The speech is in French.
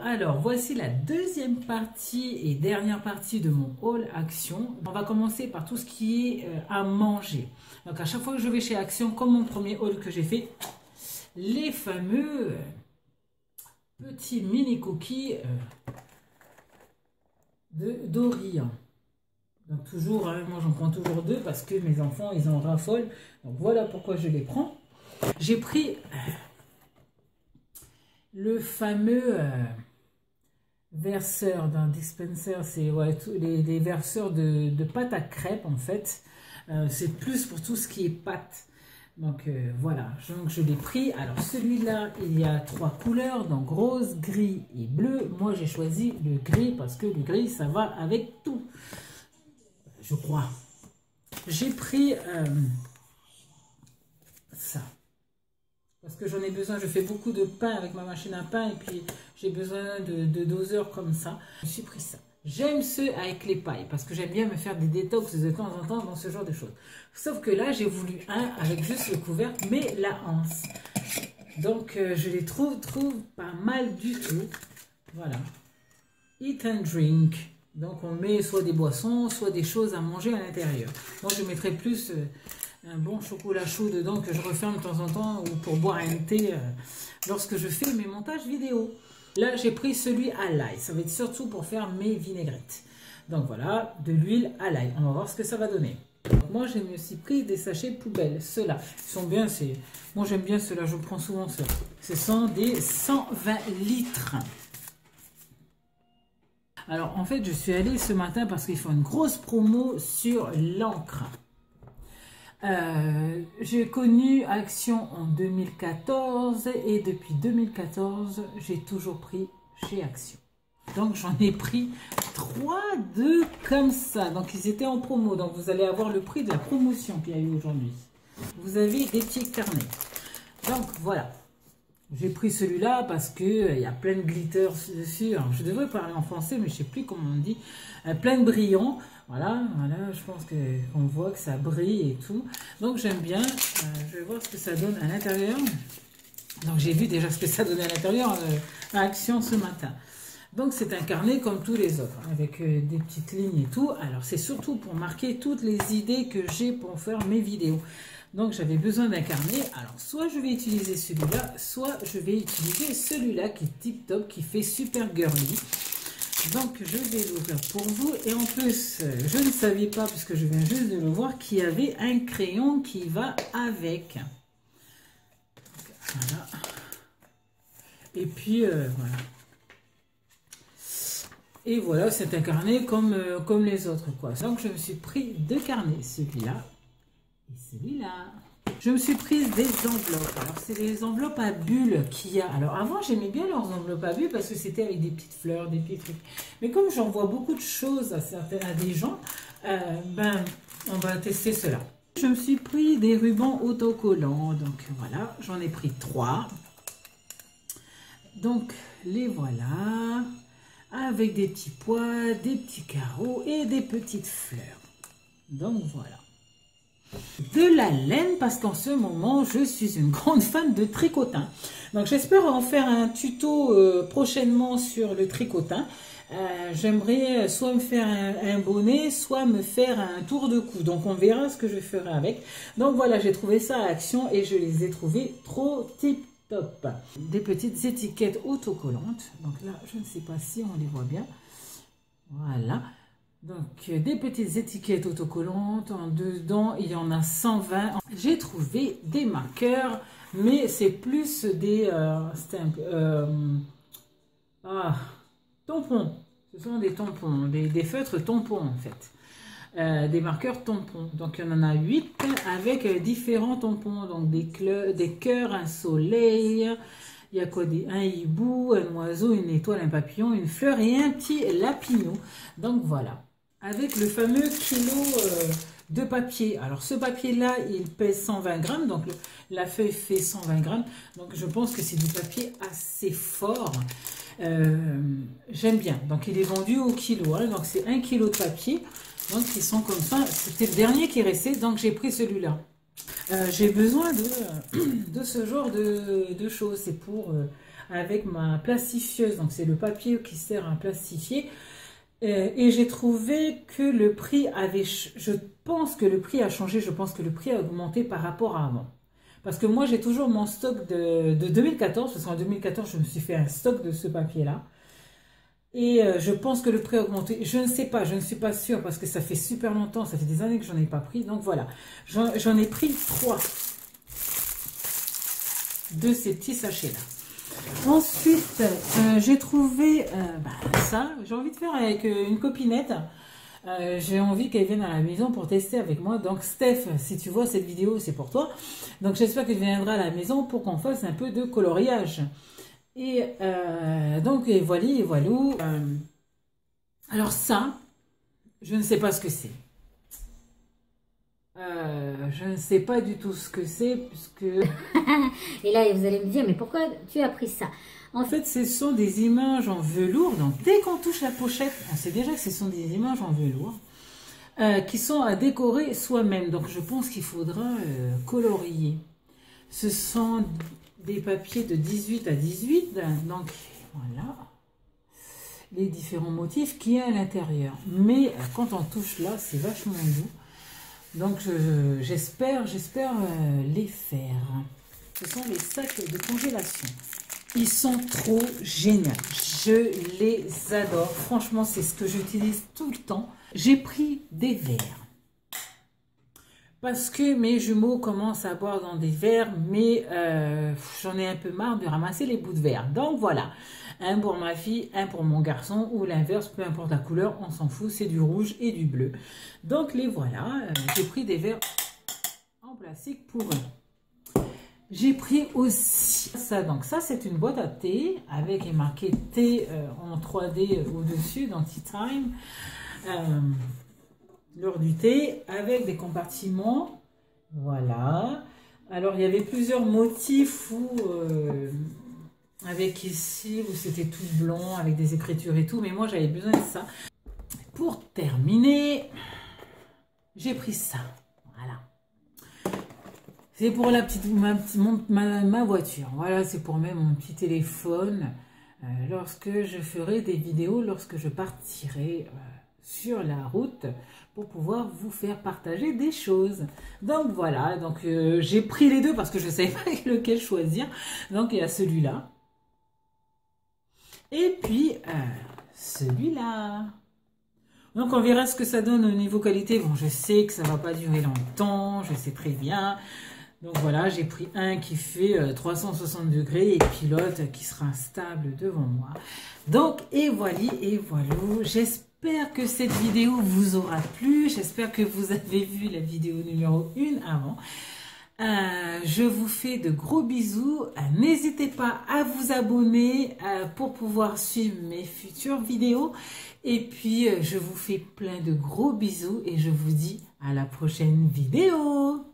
Alors voici la deuxième partie et dernière partie de mon haul Action. On va commencer par tout ce qui est à manger. Donc à chaque fois que je vais chez Action, comme mon premier haul que j'ai fait, les fameux petits mini cookies de Dorian. Donc toujours, hein, moi j'en prends toujours deux parce que mes enfants ils en raffolent. Donc voilà pourquoi je les prends. J'ai pris le fameux verseur d'un dispenser, c'est ouais, les verseurs de pâte à crêpes en fait. C'est plus pour tout ce qui est pâte. Donc voilà, donc je l'ai pris. Alors celui-là, il y a 3 couleurs, donc rose, gris et bleu. Moi j'ai choisi le gris parce que le gris ça va avec tout, je crois. J'ai pris ça. Parce que j'en ai besoin, je fais beaucoup de pain avec ma machine à pain et puis j'ai besoin de doseurs comme ça. Je me suis pris ça. J'aime ceux avec les pailles parce que j'aime bien me faire des détox de temps en temps dans ce genre de choses. Sauf que là, j'ai voulu un avec juste le couvercle, mais la anse. Donc, je les trouve pas mal du tout. Voilà. Eat and drink. Donc, on met soit des boissons, soit des choses à manger à l'intérieur. Moi, je mettrais plus... un bon chocolat chaud dedans que je referme de temps en temps ou pour boire un thé lorsque je fais mes montages vidéo. Là, j'ai pris celui à l'ail. Ça va être surtout pour faire mes vinaigrettes. Donc voilà, de l'huile à l'ail. On va voir ce que ça va donner. Donc, moi, j'ai aussi pris des sachets poubelle. Ceux-là, ils sont bien. Moi, j'aime bien ceux-là. Je prends souvent ceux-là. Ce sont des 120 litres. Alors, en fait, je suis allée ce matin parce qu'ils font une grosse promo sur l'encre. J'ai connu Action en 2014 et depuis 2014 j'ai toujours pris chez Action. Donc j'en ai pris 3 comme ça. Donc ils étaient en promo. Donc vous allez avoir le prix de la promotion qu'il y a eu aujourd'hui. Vous avez des petits carnets. Donc voilà. J'ai pris celui-là parce que il y a plein de glitter dessus. Alors, je devrais parler en français, mais je ne sais plus comment on dit. Plein de brillants. Voilà, je pense qu'on voit que ça brille et tout. Donc j'aime bien. Je vais voir ce que ça donne à l'intérieur. Donc j'ai vu déjà ce que ça donnait à l'intérieur à Action ce matin. Donc c'est un carnet comme tous les autres, avec des petites lignes et tout. Alors c'est surtout pour marquer toutes les idées que j'ai pour faire mes vidéos. Donc j'avais besoin d'un carnet. Alors soit je vais utiliser celui-là, soit je vais utiliser celui-là qui est tip top, qui fait super girly. Donc je vais l'ouvrir pour vous. Et en plus, je ne savais pas, puisque je viens juste de le voir, qu'il y avait un crayon qui va avec. Donc, voilà. Et puis voilà. Et voilà, c'est un carnet comme les autres, quoi. Donc je me suis pris 2 carnets, celui-là et celui-là. Je me suis prise des enveloppes. Alors, c'est les enveloppes à bulles qu'il y a. Alors, avant, j'aimais bien leurs enveloppes à bulles parce que c'était avec des petites fleurs, des petits trucs. Mais comme j'envoie beaucoup de choses à des gens, on va tester cela. Je me suis pris des rubans autocollants. Donc, voilà, j'en ai pris 3. Donc, les voilà. Avec des petits pois, des petits carreaux et des petites fleurs. Donc, voilà. De la laine parce qu'en ce moment je suis une grande fan de tricotin. Donc j'espère en faire un tuto prochainement sur le tricotin. J'aimerais soit me faire un bonnet, soit me faire un tour de cou. Donc on verra ce que je ferai avec. Donc voilà, j'ai trouvé ça à Action et je les ai trouvés trop tip top. Des petites étiquettes autocollantes. Donc là je ne sais pas si on les voit bien. Voilà. Donc, des petites étiquettes autocollantes. En dedans, il y en a 120. J'ai trouvé des marqueurs, mais c'est plus des tampons. Ce sont des tampons, des feutres tampons en fait. Des marqueurs tampons. Donc, il y en a 8 avec différents tampons. Donc, des cœurs, un soleil. Il y a quoi? Un hibou, un oiseau, une étoile, un papillon, une fleur et un petit lapinot. Donc, voilà. Avec le fameux kilo de papier. Alors ce papier-là, il pèse 120 grammes. Donc la feuille fait 120 grammes. Donc je pense que c'est du papier assez fort. J'aime bien. Donc il est vendu au kilo. Hein. Donc c'est 1 kilo de papier. Donc ils sont comme ça. C'était le dernier qui restait. Donc j'ai pris celui-là. J'ai besoin de ce genre de choses. C'est pour avec ma plastifieuse. Donc, c'est le papier qui sert à plastifier. Et j'ai trouvé que le prix avait... Je pense que le prix a changé. Je pense que le prix a augmenté par rapport à avant. Parce que moi, j'ai toujours mon stock de 2014. Parce qu'en 2014, je me suis fait un stock de ce papier-là. Et je pense que le prix a augmenté. Je ne sais pas, je ne suis pas sûre parce que ça fait super longtemps, ça fait des années que j'en ai pas pris. Donc voilà, j'en ai pris 3 de ces petits sachets-là. Ensuite, j'ai trouvé ça. J'ai envie de faire avec une copinette. J'ai envie qu'elle vienne à la maison pour tester avec moi. Donc Steph, si tu vois cette vidéo, c'est pour toi. Donc j'espère que tu viendras à la maison pour qu'on fasse un peu de coloriage. Et donc, et voilà, et voilà. Alors ça, je ne sais pas ce que c'est. Je ne sais pas du tout ce que c'est, puisque... Et là, vous allez me dire, mais pourquoi tu as pris ça? En fait, ce sont des images en velours. Donc, dès qu'on touche la pochette, on sait déjà que ce sont des images en velours qui sont à décorer soi-même. Donc, je pense qu'il faudra colorier. Ce sont... des papiers de 18 à 18, donc voilà les différents motifs qu'il y a à l'intérieur. Mais quand on touche là, c'est vachement doux. Donc j'espère les faire. Ce sont les sacs de congélation. Ils sont trop géniaux. Je les adore. Franchement, c'est ce que j'utilise tout le temps. J'ai pris des verres. Parce que mes jumeaux commencent à boire dans des verres, mais j'en ai un peu marre de ramasser les bouts de verre. Donc voilà, un pour ma fille, un pour mon garçon, ou l'inverse, peu importe la couleur, on s'en fout, c'est du rouge et du bleu. Donc les voilà, j'ai pris des verres en plastique pour eux. J'ai pris aussi ça, donc ça c'est une boîte à thé, avec marqué thé en 3D au-dessus, dans Tea Time. L'heure du thé avec des compartiments, voilà. Alors il y avait plusieurs motifs où avec ici où c'était tout blanc avec des écritures et tout, mais moi j'avais besoin de ça. Pour terminer, j'ai pris ça, voilà. C'est pour la petite ma voiture, voilà, c'est pour mettre mon petit téléphone lorsque je ferai des vidéos, lorsque je partirai sur la route pour pouvoir vous faire partager des choses. Donc voilà, donc j'ai pris les deux parce que je ne savais pas lequel choisir. Donc il y a celui-là et puis celui-là. Donc on verra ce que ça donne au niveau qualité. Bon, je sais que ça va pas durer longtemps, je sais très bien. Donc voilà, j'ai pris un qui fait 360 degrés et puis l'autre qui sera stable devant moi. Donc et voilà, j'espère que cette vidéo vous aura plu. J'espère que vous avez vu la vidéo numéro 1 avant. Je vous fais de gros bisous. N'hésitez pas à vous abonner pour pouvoir suivre mes futures vidéos. Et puis, je vous fais plein de gros bisous et je vous dis à la prochaine vidéo.